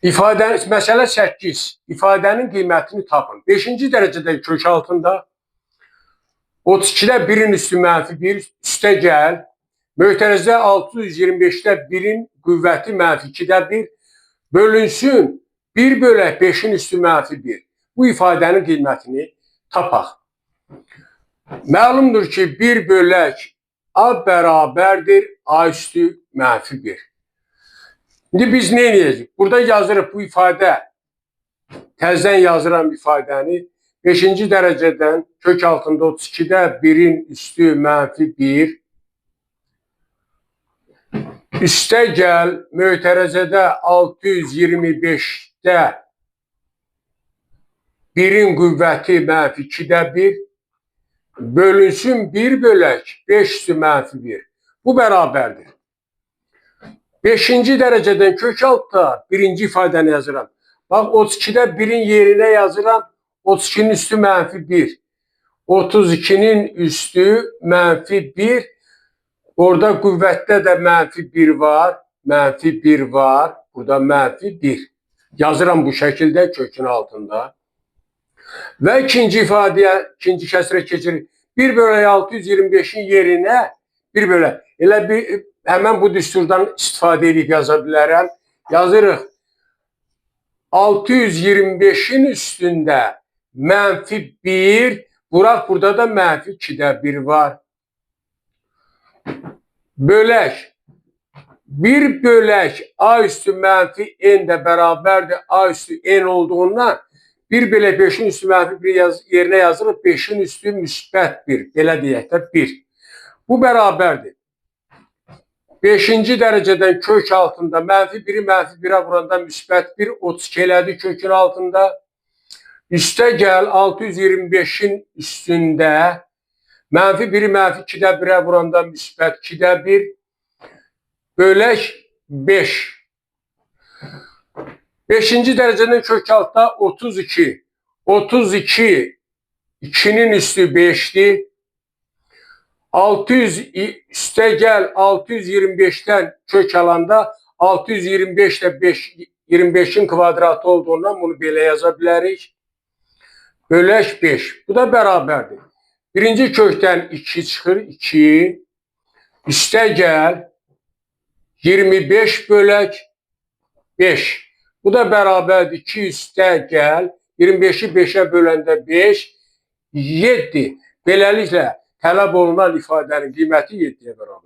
Məsələ 8. İfadənin qiymətini tapın. 5-ci dərəcədə kök altında 32-də 1-in üstü -1 üstə gəl. Mötərizə 625-də 1-in qüvvəti -2-də 1 bölünsün 1 bölək 5-in üstü -1. Bu ifadənin qiymətini tapaq. Məlumdur ki, 1 bölək A bərabərdir A üstü -1. İndi biz nə edəcəyik? Burada yazırıq bu ifadə, təzədən yazıram ifadəni. 5-ci dərəcədən kök altında 32-də 1-in üstü -1 üstə gəl, mötərəzədə 625-də 1-in qüvvəti -2-də 1 bölünsün 1 bölək 5 üstü -1. Bu bərabərdir. 5-ci dərəcədən kök altda birinci ifadəni yazıram. Bax, 32-də 1-in yerinə yazıram. 32-nin üstü -1. 32-nin üstü -1. Orada qüvvətdə də -1 var. -1 var. Burada -1. Yazıram bu şəkildə kökün altında. Və ikinci ifadəyə, ikinci kəsrə keçirik. 1 bölək 625-in yerinə 1 bölək. Elə həmən bu düsturdan istifadə edib yaza bilərəm. Yazırıq 625-in üstündə -1, burada da -2-də 1 var. Bölək 1 bölək A üstü -n də bərabərdir A üstü n olduğundan 1 bölək 5-in üstü -1 yerinə yazırıq. 5-in üstü -1. Belə deyək də 1. Bu bərabərdir. 5-ci dərəcədən kök altında -1-i -1-ə vuranda -1, 32 elədi kökün altında. Üstə gəl 625-in üstündə -1-i -2-də 1-ə vuranda -2-də 1 bölək 5. 5-ci dərəcədən kök altda 32. 32 2-nin üstü 5-dir. 600 üstə gəl 625-dən kök alanda 625 də 25-in kvadratı olduğundan bunu belə yaza bilərik. Bölək 5. Bu da bərabərdir. Birinci kökdən 2 çıxır 2. Üstə gəl 25 bölək 5. Bu da bərabərdir. 2 üstə gəl 25-i 5-ə böləndə 5 7. Beləliklə tələb olunan ifadənin qiyməti 7-yə bərabər.